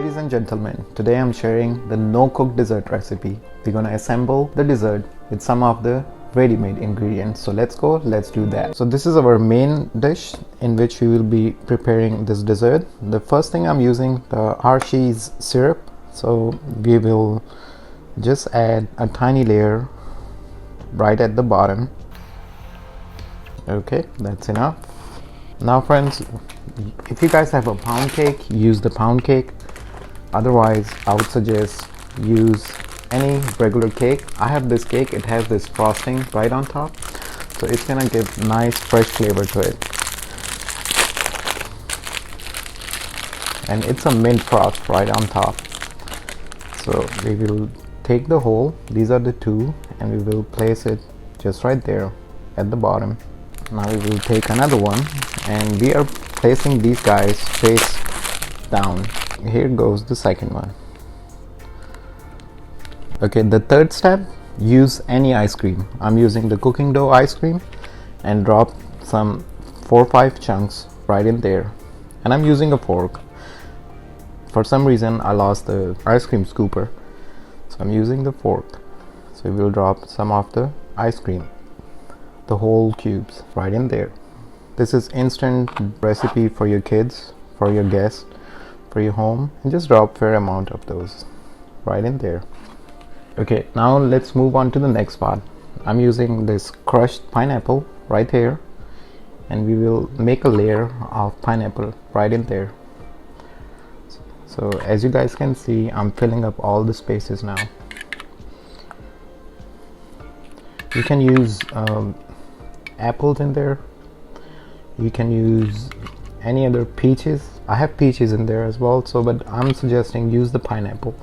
Ladies and gentlemen, today I'm sharing the no-cook dessert recipe. We're gonna assemble the dessert with some of the ready-made ingredients. So let's do that. So this is our main dish in which we will be preparing this dessert. The first thing I'm using the Hershey's syrup. So we will just add a tiny layer right at the bottom. Okay, that's enough. Now friends, if you guys have a pound cake, use the pound cake. Otherwise, I would suggest use any regular cake. I have this cake, it has this frosting right on top, so it's gonna give nice fresh flavor to it. And it's a mint frost right on top. So we will take the whole, these are the two, and we will place it just right there at the bottom. Now we will take another one and we are placing these guys face down. Here goes the second one. Okay, the third step, use any ice cream. I'm using the cooking dough ice cream and drop some 4 or 5 chunks right in there. And I'm using a fork. For some reason I lost the ice cream scooper, so I'm using the fork. So we will drop some of the ice cream, the whole cubes right in there. This is instant recipe for your kids, for your guests, for your home, and just drop fair amount of those right in there. Okay, now let's move on to the next part. I'm using this crushed pineapple right here, and we will make a layer of pineapple right in there. So as you guys can see, I'm filling up all the spaces now. You can use apples in there. You can use any other peaches. I have peaches in there as well, so but I'm suggesting use the pineapple.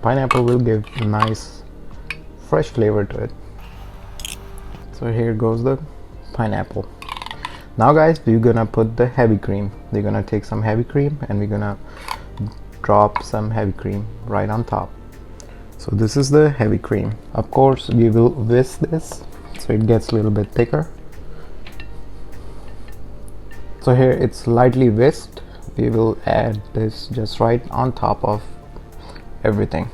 Pineapple will give a nice fresh flavor to it. So here goes the pineapple. Now guys, we're gonna put the heavy cream. We're gonna take some heavy cream and we're gonna drop some heavy cream right on top. So this is the heavy cream. Of course we will whisk this so it gets a little bit thicker. So here it's lightly whisked. We will add this just right on top of everything.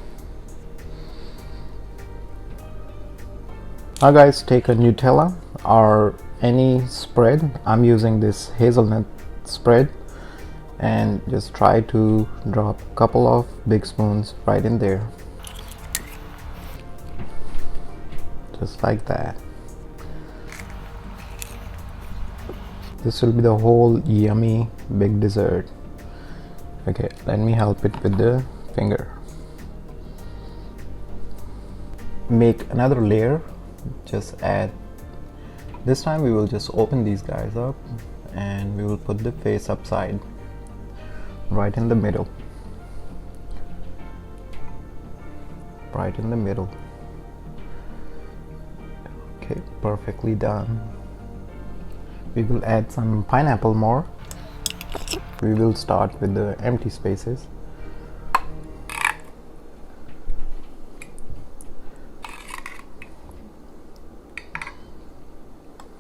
Now guys, take a Nutella or any spread. I'm using this hazelnut spread, and just try to drop a couple of big spoons right in there, just like that. This will be the whole yummy big dessert. Okay, let me help it with the finger. Make another layer, just add. This time we will just open these guys up and we will put the face upside right in the middle. Right in the middle. Okay, perfectly done. We will add some pineapple more. We will start with the empty spaces.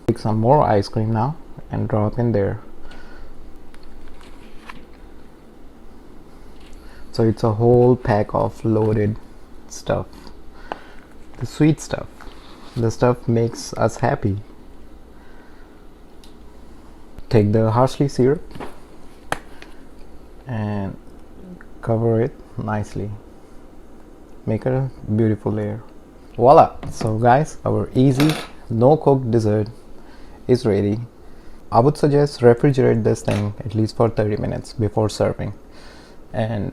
Take some more ice cream now and drop in there. So it's a whole pack of loaded stuff. The sweet stuff. The stuff makes us happy. Take the Hershey syrup and cover it nicely. Make a beautiful layer. Voila! So guys, our easy no-cook dessert is ready. I would suggest refrigerate this thing at least for 30 minutes before serving, and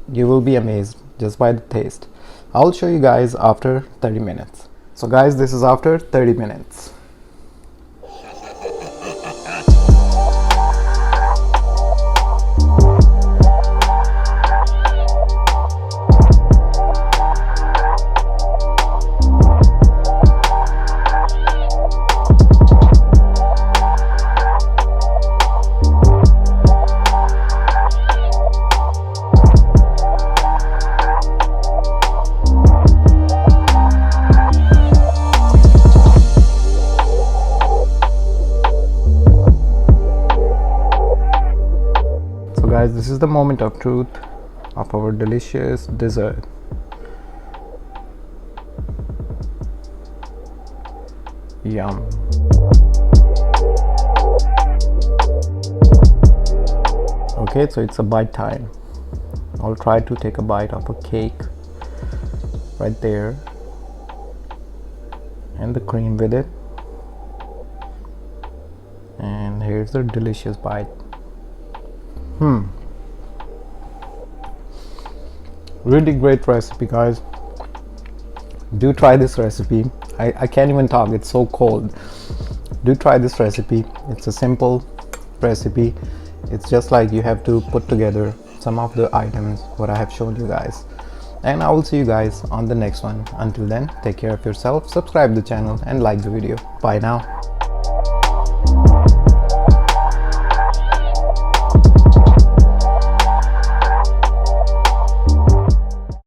you will be amazed just by the taste. I'll show you guys after 30 minutes. So guys, this is after 30 minutes. Guys, this is the moment of truth. of our delicious dessert. Yum. Okay, so it's a bite time. I'll try to take a bite of a cake right there, and the cream with it. And here's the delicious bite. Really great recipe, guys. Do try this recipe. I can't even talk, it's so cold. Do try this recipe. It's a simple recipe. It's just like you have to put together some of the items what I have shown you guys. And I will see you guys on the next one. Until then, take care of yourself, subscribe the channel and like the video. Bye now.